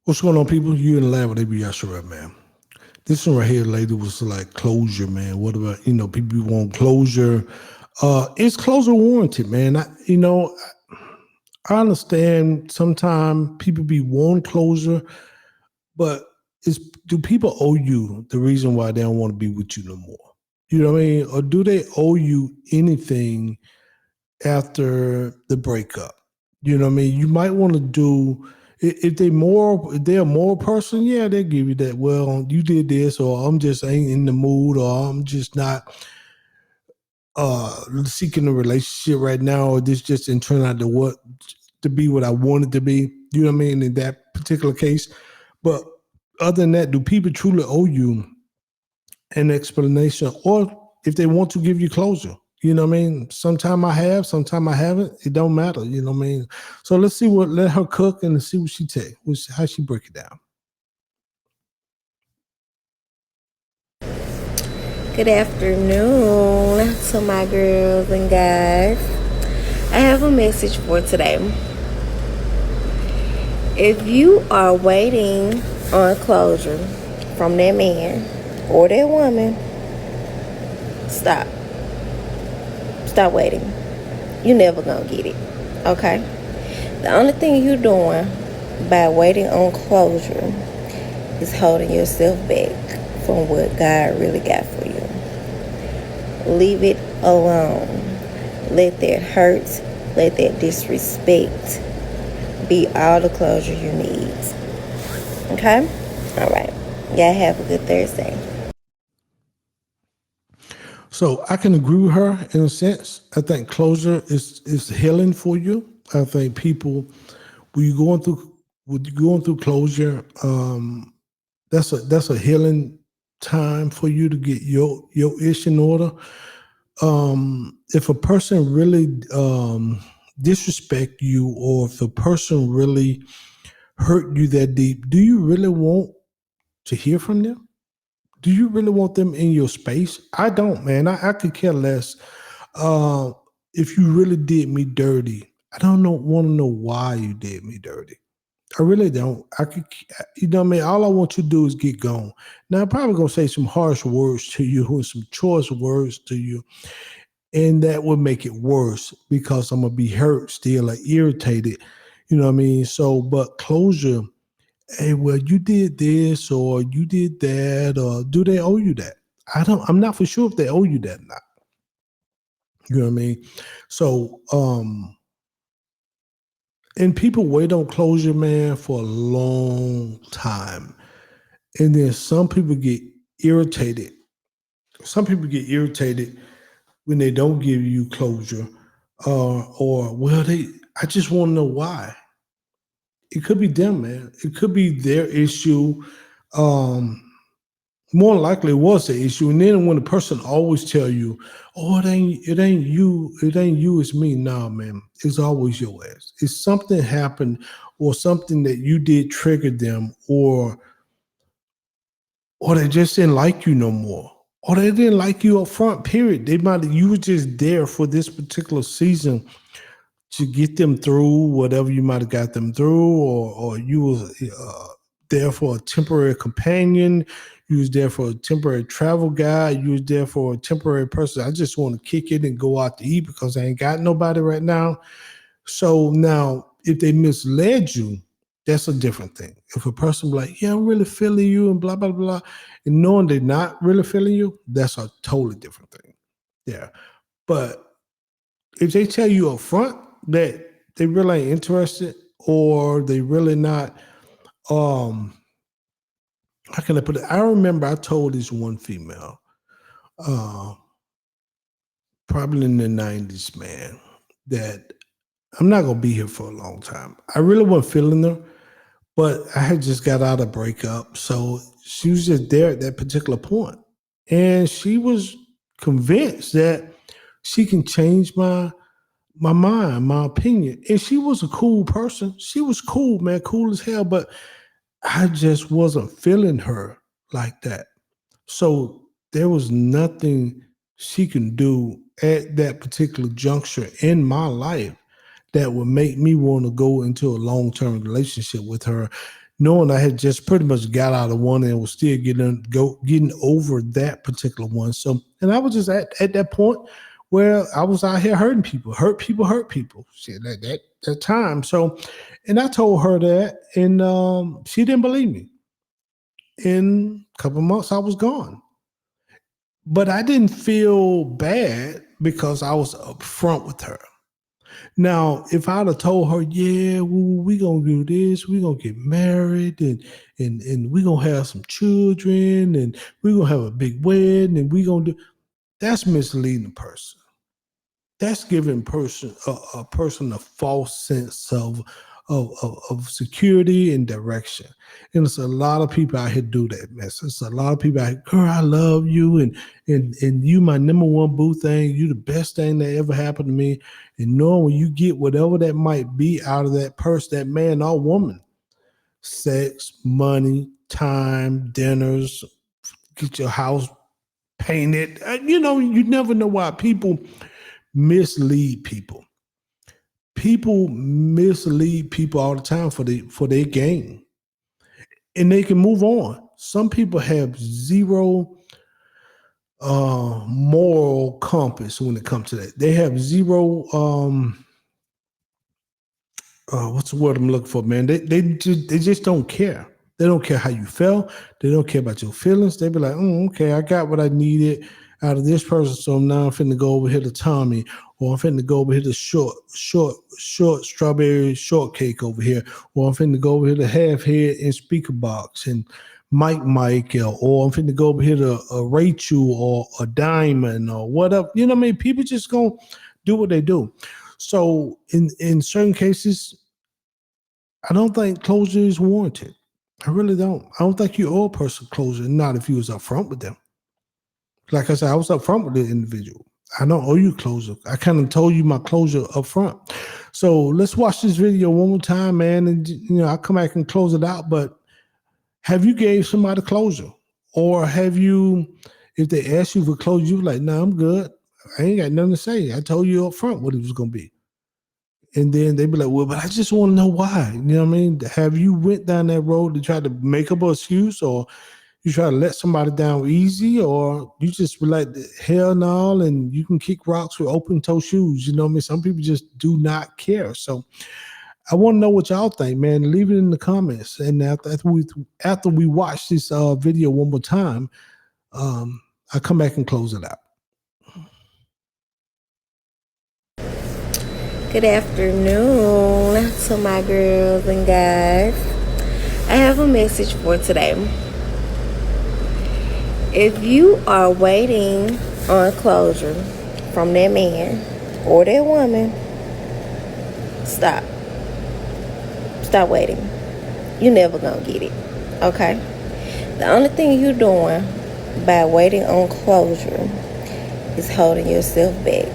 What's going on, people? You in the lab with AB Yashara, man. This one right here, lady, was like closure, man. What about, people want closure. It's closure warranted, man. I understand sometimes people be wanting closure, but do people owe you the reason why they don't want to be with you no more? You know what I mean? Or do they owe you anything after the breakup? You know what I mean? You might want to do if they're a moral person, yeah, they give you that. Well, you did this, or I'm just ain't in the mood, or I'm just not seeking a relationship right now, or this just didn't turn out to be what I wanted to be. You know what I mean? In that particular case. But other than that, do people truly owe you an explanation, or if they want to give you closure? You know what I mean? Sometime I have, sometime I haven't. It don't matter. You know what I mean? So let her cook and see what she take, how she break it down. Good afternoon to my girls and guys. I have a message for today. If you are waiting on closure from that man or that woman, stop. Stop waiting. You're never gonna get it, okay? The only thing you're doing by waiting on closure is holding yourself back from what God really got for you. Leave it alone. Let that hurt, let that disrespect be all the closure you need. Okay? All right. Y'all have a good Thursday. So I can agree with her in a sense. I think closure is healing for you. I think people, when you're going through closure, that's a healing time for you to get your ish in order. If a person really disrespect you, or if a person really hurt you that deep, do you really want to hear from them? Do you really want them in your space? I don't, man. I could care less. Uh, if you really did me dirty, I don't want to know why you did me dirty. I really don't. You know what I mean? All I want you to do is get gone. Now, I'm probably going to say some harsh words to you or some choice words to you, and that would make it worse because I'm going to be hurt still or irritated. You know what I mean? So, but closure, hey, well, you did this or you did that, or do they owe you that? I'm not for sure if they owe you that or not. You know what I mean? So, and people wait on closure, man, for a long time. And then some people get irritated. Some people get irritated when they don't give you closure. I just want to know why. It could be them, man. It could be their issue. Um, More likely it was the issue. And then when the person always tell you, "Oh, it ain't you, it's me." Nah, man, it's always your ass. It's something happened, or something that you did trigger them, or they just didn't like you no more, or they didn't like you up front. Period. You were just there for this particular season to get them through whatever you might have got them through, or you was there for a temporary companion. You was there for a temporary travel guide. You was there for a temporary person. I just want to kick it and go out to eat because I ain't got nobody right now. So now, if they misled you, that's a different thing. If a person be like, "Yeah, I'm really feeling you," and blah blah blah, and knowing they're not really feeling you, that's a totally different thing. Yeah, but if they tell you up front that they really ain't interested, or they really not, um how can I put it? I remember I told this one female, uh probably in the 90s, man, that I'm not gonna be here for a long time. I really wasn't feeling her, but I had just got out of breakup, so she was just there at that particular point, and she was convinced that she can change my mind, my opinion. And she was a cool person. She was cool, man, cool as hell. But I just wasn't feeling her like that. So there was nothing she can do at that particular juncture in my life that would make me want to go into a long-term relationship with her. knowing I had just pretty much got out of one and was still getting over that particular one. So, and I was just at that point where I was out here hurting people, hurt people. Shit, that time. So, and I told her that, and she didn't believe me. In a couple of months, I was gone. But I didn't feel bad because I was upfront with her. Now, if I'd have told her, yeah, we gonna do this, we gonna get married, and we gonna have some children, and we gonna have a big wedding, and we gonna do, that's misleading a person. That's giving a person a false sense of security and direction. And it's a lot of people out here do that mess. It's a lot of people out here, girl, I love you, and you my number one boo thing. You the best thing that ever happened to me. And knowing when you get whatever that might be out of that person, that man or woman, sex, money, time, dinners, get your house painted. You never know why people mislead people. People mislead people all the time for their gain, and they can move on. Some people have zero moral compass when it comes to that. They have zero what's the word I'm looking for, man? They just don't care. They don't care how you felt. They don't care about your feelings. They be like, okay, I got what I needed out of this person, so now I'm finna go over here to Tommy, or I'm finna go over here to short strawberry shortcake over here, or I'm finna go over here to Half Head and Speaker Box and Mike, or I'm finna go over here to Rachel or a Diamond or whatever. You know what I mean? People just gonna do what they do. So in certain cases, I don't think closure is warranted. I really don't. I don't think you owe a person closure, not if you was upfront with them. Like I said, I was upfront with the individual. I don't owe you closure. I kind of told you my closure up front. So let's watch this video one more time, man. And I'll come back and close it out. But have you gave somebody closure? Or have you, if they ask you for closure, you like, nah, I'm good. I ain't got nothing to say. I told you up front what it was gonna be. And then they be like, well, but I just want to know why. You know what I mean? Have you went down that road to try to make up an excuse, or you try to let somebody down easy, or you just be like, hell no, and you can kick rocks with open toe shoes. You know what I mean? Some people just do not care. So I want to know what y'all think, man. Leave it in the comments. And after we watch this video one more time, I'll come back and close it out. Good afternoon to my girls and guys. I have a message for today. If you are waiting on closure from that man or that woman, stop. Stop waiting. You're never gonna get it, okay? The only thing you're doing by waiting on closure is holding yourself back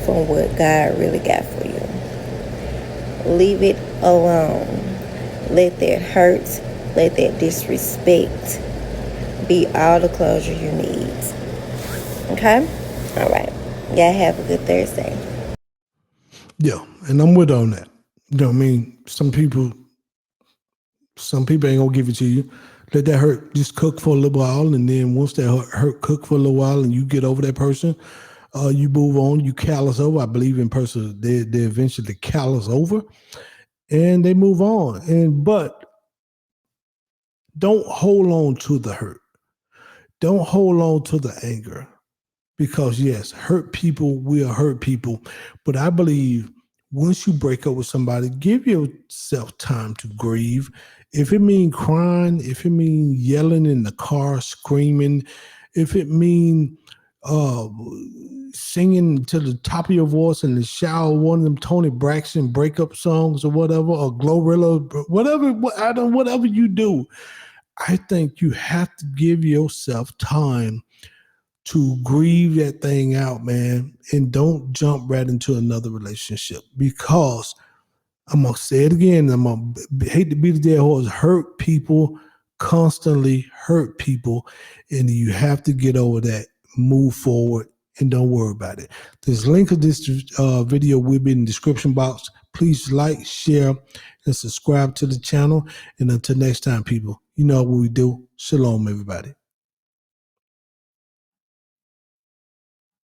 from what God really got for you. Leave it alone. Let that hurt, let that disrespect be all the closure you need. Okay? All right. Y'all have a good Thursday. Yeah, and I'm with on that. You know what I mean? Some people ain't gonna give it to you. Let that hurt just cook for a little while, and then once that hurt cook for a little while and you get over that person, you move on, you callous over. I believe in person, they eventually callous over and they move on. But don't hold on to the hurt. Don't hold on to the anger, because yes, hurt people will hurt people. But I believe once you break up with somebody, give yourself time to grieve. If it means crying, if it means yelling in the car, screaming, if it means singing to the top of your voice in the shower, one of them Tony Braxton breakup songs or whatever, or Glorilla, whatever you do, I think you have to give yourself time to grieve that thing out, man, and don't jump right into another relationship, because I'm going to say it again, I'm going to hate to beat the dead horse, hurt people constantly hurt people, and you have to get over that, move forward, and don't worry about it. This link of this video will be in the description box. Please like, share, and subscribe to the channel. And until next time, people, you know what we do. Shalom, everybody.